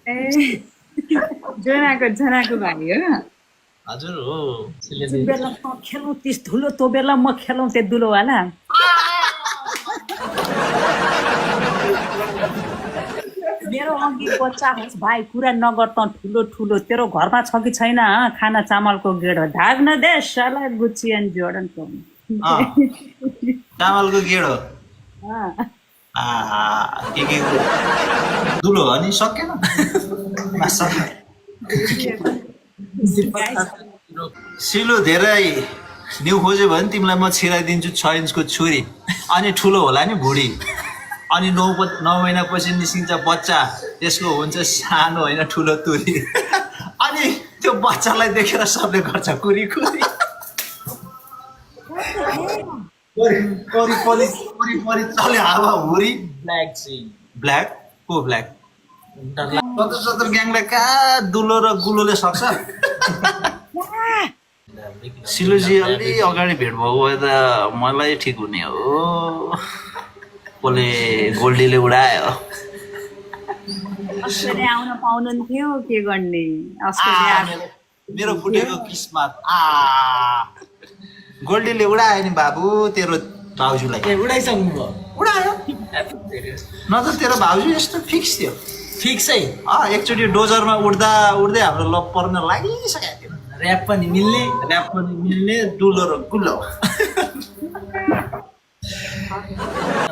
ए जनाको भाइ हो। हजुर हो जुन बेला त खेलौँ त्यस धुलो त्यो बेला म खेलौँ त्यो दुलोवाला। मेरो अघि बच्चा होस् भाइ कुरा नगर त ठुलो ठुलो तेरो घरमा छ कि छैन खाना चामलको गेडो ढाक न दे साला गुच्ची एन्ड जोर्डन चामलको गेडो के दुलो हो नि सकेन सिलो धेरै न्यु खोज्यो भने तिमीलाई म छिराइदिन्छु 6 इन्चको छुरी अनि ठुलो होला नि भुडी अनि 9 महिनापछि निस्किन्छ बच्चा त्यसको हुन्छ सानो होइन ठुलो तुरी अनि त्यो बच्चालाई देखेर सबले गर्छ कुरी कुरी चल्यो हावा हुरी ब्ल्याक चाहिँ ब्ल्याक को ब्ल्याक 70 ग्याङलाई कहाँ दुलो र गुलोले सक्छ सिलोजी अलि अगाडि भेट भएको भए त मलाई ठिक हुने हो कसले गोल्डीले उडायो अस्ट्रेलिया आउन पाउनुहुन्थ्यो के गर्ने अस्ट्रेलिया मेरो फुटेको किस्मत गोल्डीले उडायो नि बाबु तेरो भाउजूलाई उडाइसक्नु भयो उडायो न त तेरो भाउजू यस्तो फिक्स थियो फिक्स है एकचोटि डोजरमा उड्दा उड्दै हाम्रो लप पर्न लागिसकेको थियो ऱ्याप पनि मिल्ने ऱ्याप पनि मिल्ने डुलो र गुलो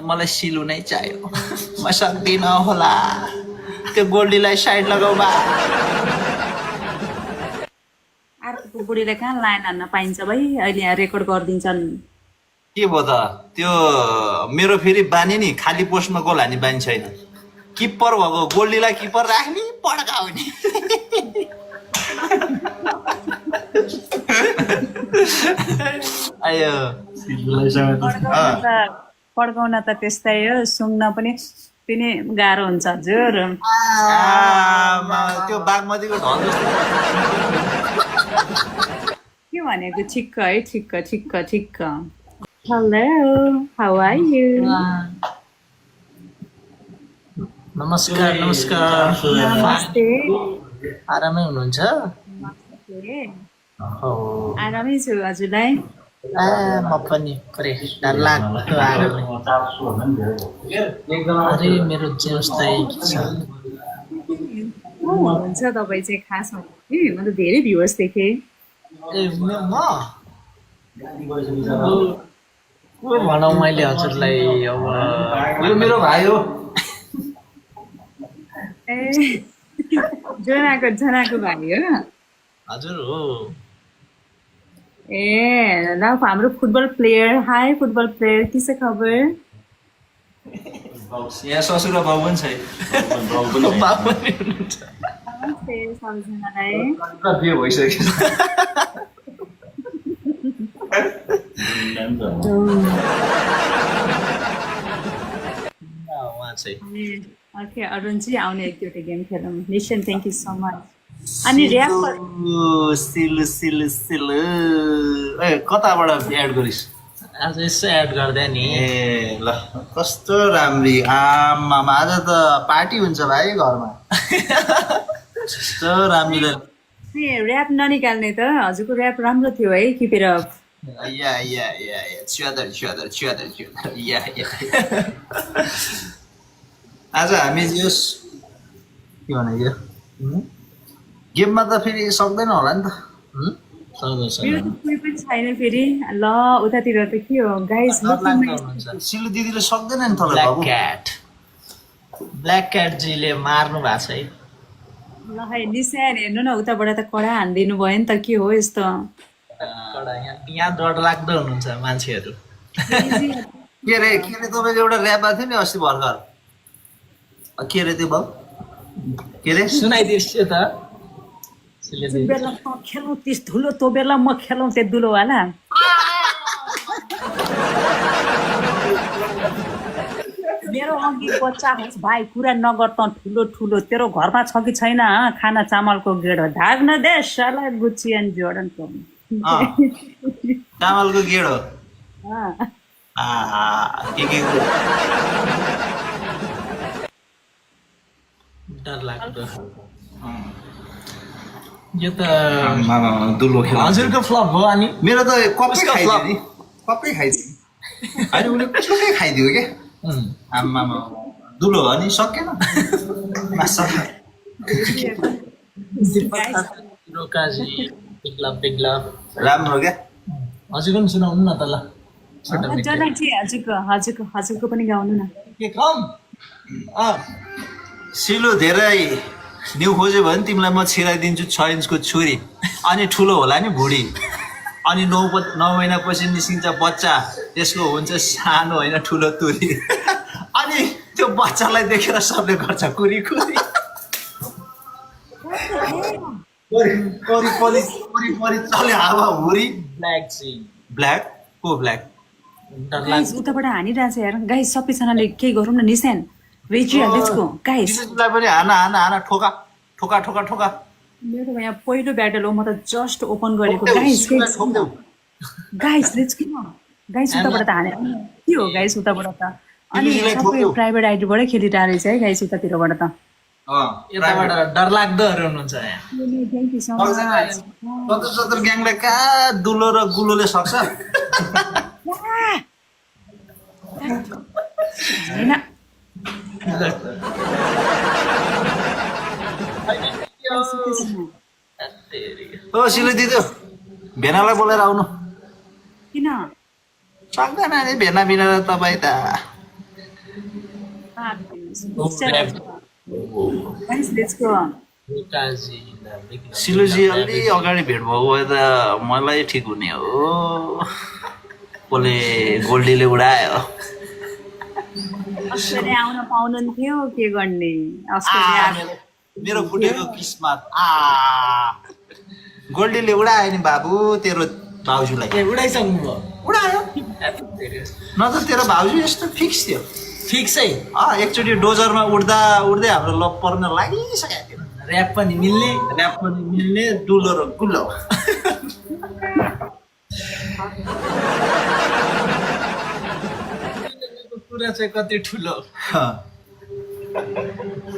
मलाई सिलु नै चाहियो म सक्दिनँ होला त्यो गोल्डीलाई साइड लगाउ बा अर्को बुढीले कहाँ लाइन हान्न पाइन्छ भाइ अहिले यहाँ रेकर्ड गरिदिन्छन् के भयो त त्यो मेरो फेरि बानी नि खाली पोस्टमा गोल हानी बानी छैन किप्पर भएको गोल्डीलाई किप्पर राख्ने पड्काउने आयो पड्काउन त त्यस्तै हो सुँग्न पनि गाह्रो हुन्छ हजुर त्यो बागमतीको ढल जस्तो के भनेको ठिक्क है ठिक्क ठिक्क ठिक्क हेलो हाउ आर यु नमस्कार नमस्कार नमस्ते आरामै हुनुहुन्छ आरामै छु हजुरलाई म पनि पुरै डरलाग्दो आरामै अरे मेरो जेम्स दाइ के छ हुन्छ तपाईँ चाहिँ खासमा म त धेरै भ्युवर्स देखेँ ए भनौँ मैले हजुरलाई अब यो मेरो भाइ हो ए जनाको भाइ हो हजुर हो ए ल हाम्रो football player high football player के छ खबर यहाँ ससुर बाउ पनि छ नमस्ते सबैजनालाई बिहे भइसकेको छ उहाँ चाहिँ ओके अरुणजी आउने एक दुईवटा गेम खेलौँ Neesham thank you so much अनि ऱ्याप सिलु सिलु सिलु ए कताबाट एड गरिस् आज यसो एड गर्दा नि ए ल कस्तो राम्री आमामा आज त पार्टी हुन्छ भाइ घरमा कस्तो राम्री ऱ्याप ननिकाल्ने त हजुरको ऱ्याप राम्रो थियो है किपेर या च्यादर या आज हामी यस के भने यो गेममा त फेरि सक्दैन होला नि त मेरो त कोही पनि छैन फेरि ल उतातिर त के हो गाइस सिलु दिदीले सक्दैन नि तल बाबु ब्ल्याक क्याटजीले मार्नु भएको छ है ल है निशान हेर्नु न उताबाट त कडा हानिदिनु भयो नि त के हो यस्तो यहाँ डरलाग्दो हुनुहुन्छ मान्छेहरू के रे तपाईँको एउटा ऱ्याप आएको थियो नि अस्ति भर्खर के रे त्यो बाबु के रे सुनाइदिन्छु त जुन बेला त खेलौँ त्यस धुलो त्यो बेला म खेलौँ त्यो दुलोवाला। मेरो अघि बच्चा होस् भाइ कुरा नगर त ठुलो ठुलो तेरो घरमा छ कि छैन खाना चामलको गेडो ढाक न दे साला गुच्ची एन्ड जोर्डन चामलको गेडो डरलाग्दो यो त दुलो खेल हजुरको फ्लप हो अनि मेरो त कपै उसको खाइदियो flop. नि कपै खाइदियो होइन उसले छुट्टै खाइदियो क्या आम्मामा दुलो हो नि सकेन मासा रोकाजी बिग लभ राम्रो क्या हजुरको पनि सुनाउनु न त ल छोटो मिठो। जना चाहिँ हजुरको पनि गाउनु न के कम सिलो धेरै न्यु खोज्यो भने तिमीलाई म छिराइदिन्छु 6 इन्चको छुरी अनि ठुलो होला नि भुडी अनि 9 महिनापछि निस्किन्छ बच्चा त्यसको हुन्छ सानो होइन ठुलो तुरी अनि त्यो बच्चालाई देखेर सबले गर्छ कुरी कुरी परि चल्यो हावा हुरी ब्ल्याक सी ब्ल्याक को ब्ल्याक डरलाग्दो गाइस उताबाट हानिरहेछ यार गाइस सबैजनाले केही गरौँ न निशान रेजिया लेट्स गो गाइस दिदीलाई पनि हाना ठोका ठोका ठोका ठोका मेरो यहाँ पहिलो ब्याटल हो म त जस्ट ओपन गरेको गाइस लेट्स गो गाइस उताबाट त हाने के हो गाइस उताबाट त अनि दिदीलाई सबै ठोक्यौ। प्राइभेट आइडीबाटै खेलिरहेको रहेछ है गाइस उतातिरबाट त यताबाट डरलाग्दोहरू हुनुहुन्छ यहाँ थ्याङ्क यू सो मच सत्र ग्याङलाई कहाँ दुलो र गुलोले सक्छ होइन ओ सिलो दिदी भेनालाई बोलेर आउनु किन सक्दैन नि भेना बिना त तपाईँ त गाइस लेट्स गो रोकाजी सिलोजी अलि अगाडि भेट भएको भए त मलाई ठिक हुने हो कसले गोल्डीले उडायो अस्ट्रेलिया आउन पाउनुहुन्थ्यो के गर्ने अस्ट्रेलिया मेरो फुटेको किस्मत गोल्डीले उडायो नि बाबु तेरो भाउजूलाई उडाइसक्नु भयो उडायो न त तेरो भाउजू यस्तो फिक्स थियो फिक्सै एकचोटि डोजरमा उड्दा उड्दै हाम्रो लप पर्न लागिसकेको थियो ऱ्याप पनि मिल्ने ऱ्याप पनि मिल्ने डुलो र गुलो कुरा चाहिँ कति ठुलो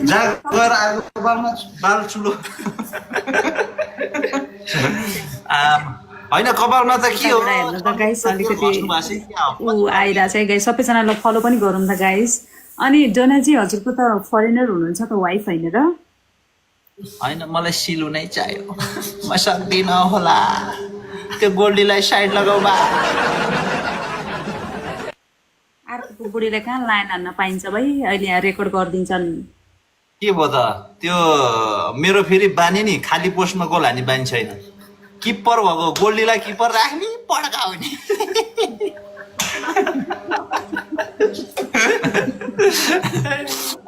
जहाँ गएर आगो बाल चुलो होइन कपालमा त के हो हेर्नु त गाइस अलिकति बस्नुभएको छ क्या? ऊ आइरहेछ है गाइस सबैजनालाई फलो पनि गरौँ त गाइस अनि डोनाजी हजुरको त फरेनर हुनुहुन्छ त वाइफ होइन र होइन मलाई सिलु नै चाहियो म सक्दिनँ होला त्यो गोल्डीलाई साइड लगाउ बा अर्को बुढीले कहाँ लाइन हान्न पाइन्छ भाइ अहिले यहाँ रेकर्ड गरिदिन्छन् के भयो त त्यो मेरो फेरि बानी नि खाली पोस्टमा गोल हानी बानी छैन किप्पर भएको गोल्डीलाई किप्पर राख्ने पड्काउने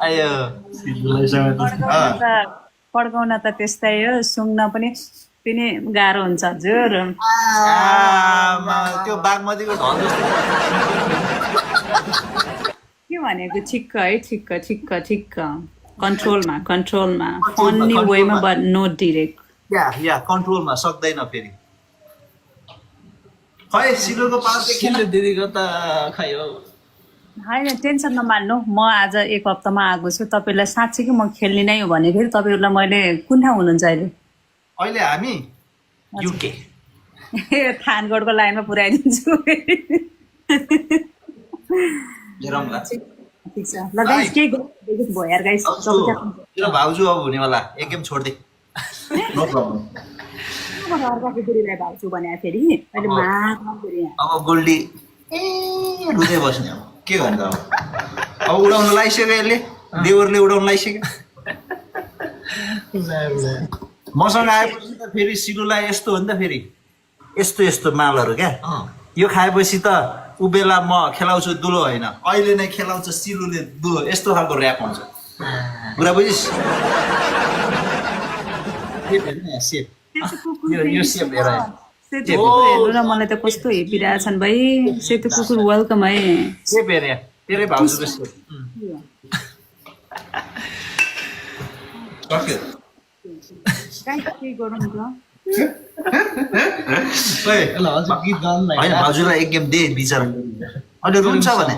आयो पड्काउन त त्यस्तै हो सुँग्न पनि गाह्रो हुन्छ हजुर त्यो बागमतीको ढल जस्तो के भनेको ठिक्क है ठिक्क कन्ट्रोलमा फन्नी वेमा बट नो डिरेक्ट या कन्ट्रोलमा सक्दैन फेरि खै सिलोको पास किलो दिदीको त खै हो होइन टेन्सन नमान्नु म आज एक हप्तामा आएको छु तपाईँलाई साँच्चीकै म खेल्ने नै हो भने फेरि तपाईँहरूलाई मैले कुन ठाउँ हुनुहुन्छ अहिले अहिले हामी युके थानगढको लाइनमा पुऱ्याइदिन्छु हेरौँला ठिक छ ल गाइस केही गर्नु भयो यार गाइस तेरो भाउजू अब हुनेवाला एक गेम छोड्दे नो प्रब्लम अर्काको बुढीलाई भाउजू भने फेरि अहिले अब गोल्डी रुँदै बस्ने अब के गर्ने त अब उडाउन लागिसक्यो यसले देवरले उडाउन लागिसक्यो मसँग आएपछि त फेरि सिलुलाई यस्तो हो नि त फेरि यस्तो मालहरू क्या यो खाएपछि त ऊ बेला म खेलाउँछु दुलो होइन अहिले नै खेलाउँछ सिलुले दुलो यस्तो खालको ऱ्याप हुन्छ कुरा बुझिस् सेप यो सेप हेर सेतो कुकुर हेर्नु न मलाई त कस्तो हेपिरहेछन् भाइ सेतो कुकुर वेलकम है सेप हेर तेरै भाउजूको सेप सक्यो केही गरौँ त ल हजुर गीत गाउनु न होइन भाउजूलाई एक गेम दे बिचरा अहिले रुन्छ भने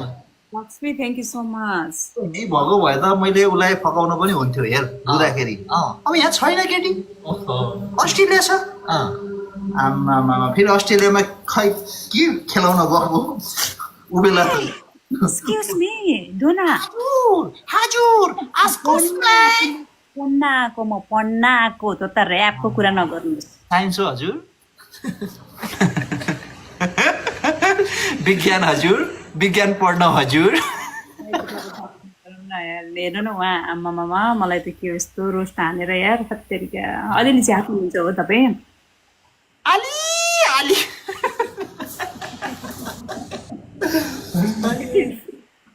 Lakshmi thank you so much यही भएको भए त मैले उसलाई फकाउन पनि हुन्थ्यो हेर धुँदाखेरि अँ। अब यहाँ छैन केटी ओहो अस्ट्रेलिया छ अँ आमामा फेरि अस्ट्रेलियामा खै के खेलाउन गएको ऊ बेला त एक्सक्युज मी डोना हजुर पढ्न आएको म पढ्न आएको त ऱ्यापको कुरा नगर्नुहोस् साइन्स हो हजुर विज्ञान हजुर विज्ञान पढ्न हजुर हेर्नु न उहाँ आमामामा मलाई त के यस्तो रोस्ट हानेर यार सत्तरी अलिअलि चाहिँ हाक्नुहुन्छ हो तपाईँ अलि अलि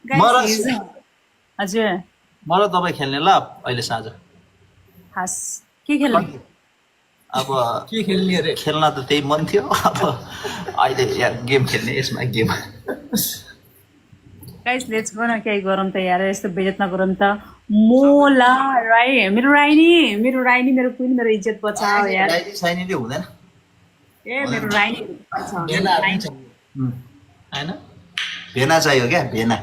Guys, हजुर म र तपाईँ खेल्ने ल अहिले साँझ हस् के खेल्नु अब के खेल्ने अरे खेल्न त त्यही मन थियो अब अहिले यार गेम खेल्ने यसमा गेम गाइस लेट्स गो न केही गरौँ त यार यस्तो बेइज्जत नगरौँ त मोला राई मेरो राइनी मेरो कुइन मेरो इज्जत बचाओ यार साइनीले हुँदैन ए मेरो राइनी होइन भेना चाहियो क्या भेना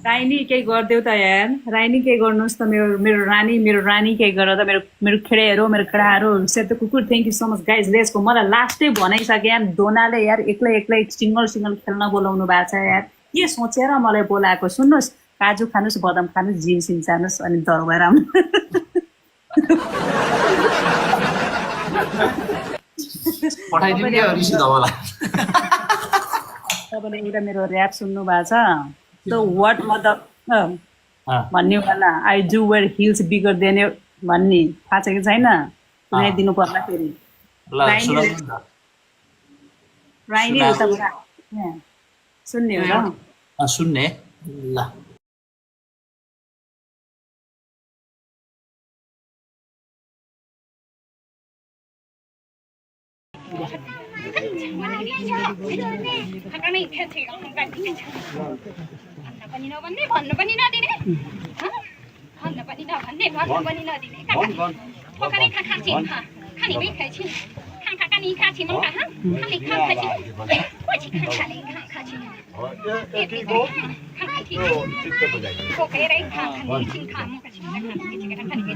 राइनी केही गरिदेऊ त यार राइनी केही गर्नुहोस् त मेरो रानी केही गर त मेरो खेडाहरू मेरो केडाहरू सेतो कुकुर thank you so much guys लेट्सको मलाई लास्टै भनाइसके यार दोनाले यार एक्लै सिङ्गल खेल्न बोलाउनु भएको छ यार के सोचेर मलाई बोलाएको सुन्नुहोस् काजु खानुहोस् बदाम खानुहोस् जिम सिम जानुहोस् अनि दरबार पठाइदिनु क्या ऋषि धवला तपाईँले एउटा मेरो ऱ्याप सुन्नु भएको छ द वाट मदर भन्नेवाला I do wear heels bigger than भन्ने थाहा छ कि छैन सुनाइदिनु पर्ला फेरि ल सुनाउनु न। राइनी उताबाट सुन्ने हो र सुन्ने ल भन्नु पनि नदिने भन्न पनि नभन्ने गर्नु पनि नदिने पकाने खा खाछि खानी मै खाछि खान खाका नि खाछि मन खा खाली खा खाछि पछि खा खाली खा खाछि खाना खाछि पोकेरै खा खानी छिन खा म खाछि खानी